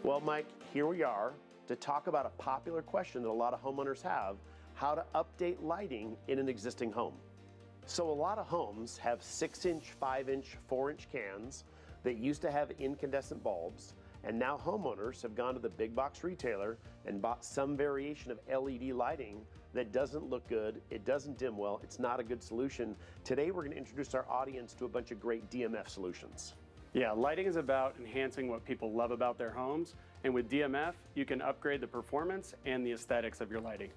Well, Mike, here we are to talk about a popular question that a lot of homeowners have: how to update lighting in an existing home. So a lot of homes have 6-inch, 5-inch, 4-inch cans that used to have incandescent bulbs, and now homeowners have gone to the big box retailer and bought some variation of LED lighting that doesn't look good, it doesn't dim well, it's not a good solution. Today we're going to introduce our audience to a bunch of great DMF solutions. Yeah, lighting is about enhancing what people love about their homes, and with DMF, you can upgrade the performance and the aesthetics of your lighting.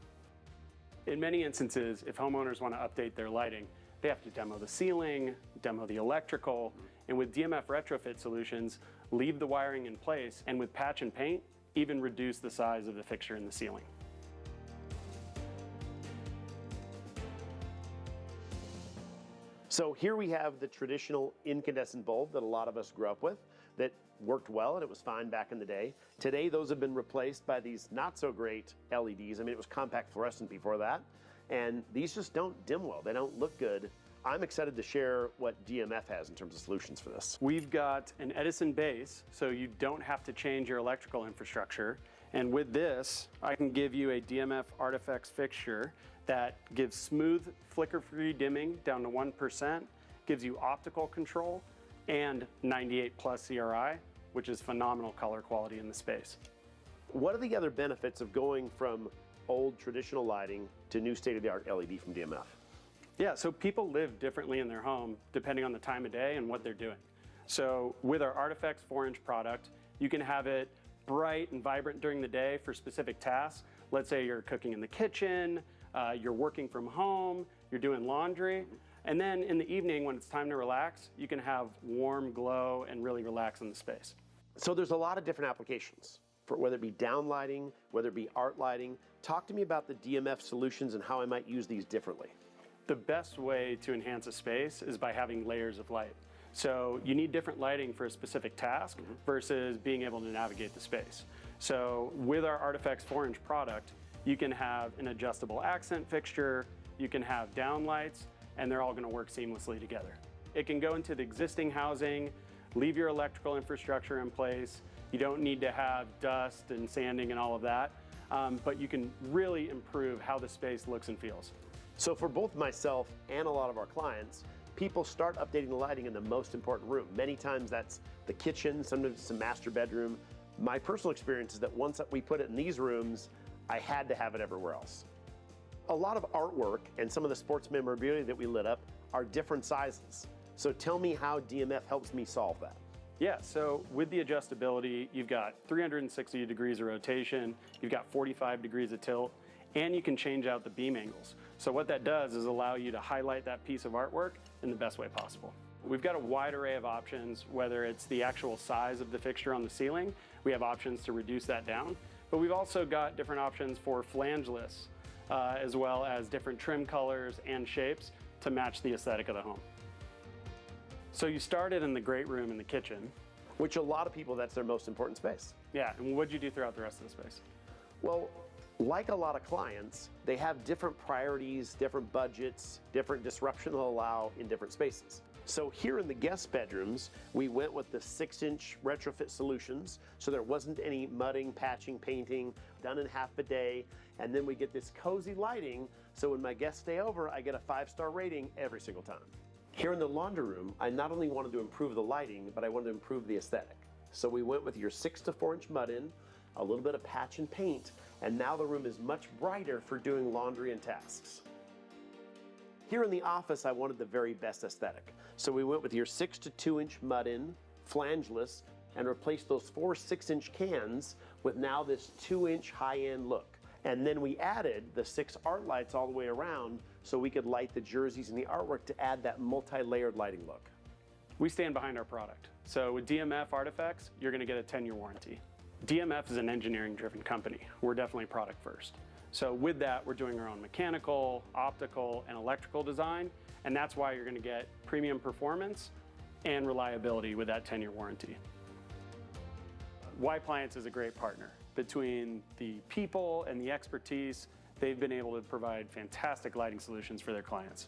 In many instances, if homeowners want to update their lighting, they have to demo the ceiling, demo the electrical, and with DMF Retrofit solutions, leave the wiring in place, and with patch and paint, even reduce the size of the fixture in the ceiling. So here we have the traditional incandescent bulb that a lot of us grew up with that worked well and it was fine back in the day. Today those have been replaced by these not so great LEDs. I mean, it was compact fluorescent before that, and these just don't dim well, they don't look good. I'm excited to share what DMF has in terms of solutions for this. We've got an Edison base, so you don't have to change your electrical infrastructure. And with this, I can give you a DMF Artifacts fixture that gives smooth, flicker-free dimming down to 1%, gives you optical control, and 98 plus CRI, which is phenomenal color quality in the space. What are the other benefits of going from old traditional lighting to new state-of-the-art LED from DMF? Yeah, so people live differently in their home depending on the time of day and what they're doing. So with our Artifacts 4-inch product, you can have it bright and vibrant during the day for specific tasks. Let's say you're cooking in the kitchen, you're working from home, you're doing laundry, and then in the evening when it's time to relax, you can have warm glow and really relax in the space. So there's a lot of different applications, for whether it be down lighting, whether it be art lighting. Talk to me about the DMF solutions and how I might use these differently. The best way to enhance a space is by having layers of light. So you need different lighting for a specific task versus being able to navigate the space. So with our Artifacts 4-inch product, you can have an adjustable accent fixture, you can have down lights, and they're all going to work seamlessly together. It can go into the existing housing, leave your electrical infrastructure in place. You don't need to have dust and sanding and all of that, but you can really improve how the space looks and feels. So for both myself and a lot of our clients, people start updating the lighting in the most important room. Many times that's the kitchen, sometimes it's a master bedroom. My personal experience is that once we put it in these rooms, I had to have it everywhere else. A lot of artwork and some of the sports memorabilia that we lit up are different sizes. So tell me how DMF helps me solve that. Yeah, so with the adjustability, you've got 360 degrees of rotation, you've got 45 degrees of tilt, and you can change out the beam angles. So what that does is allow you to highlight that piece of artwork in the best way possible. We've got a wide array of options, whether it's the actual size of the fixture on the ceiling, we have options to reduce that down, but we've also got different options for flangeless, as well as different trim colors and shapes to match the aesthetic of the home. So you started in the great room in the kitchen. Which a lot of people, that's their most important space. Yeah, and what'd you do throughout the rest of the space? Well, like a lot of clients, they have different priorities, different budgets, different disruption they'll allow in different spaces. So here in the guest bedrooms, we went with the 6-inch retrofit solutions, so there wasn't any mudding, patching, painting, done in half a day, and then we get this cozy lighting, so when my guests stay over, I get a 5-star rating every single time. Here in the laundry room, I not only wanted to improve the lighting, but I wanted to improve the aesthetic. So we went with your 6 to 4-inch mud-in, a little bit of patch and paint, and now the room is much brighter for doing laundry and tasks. Here in the office, I wanted the very best aesthetic. So we went with your 6 to 2-inch mud-in, flangeless, and replaced those 4 6-inch cans with now this 2-inch high-end look. And then we added the 6 art lights all the way around so we could light the jerseys and the artwork to add that multi-layered lighting look. We stand behind our product. So with DMF Artifacts, you're going to get a 10-year warranty. DMF is an engineering-driven company. We're definitely product first. So with that, we're doing our own mechanical, optical, and electrical design, and that's why you're going to get premium performance and reliability with that 10-year warranty. Wipliance is a great partner. Between the people and the expertise, they've been able to provide fantastic lighting solutions for their clients.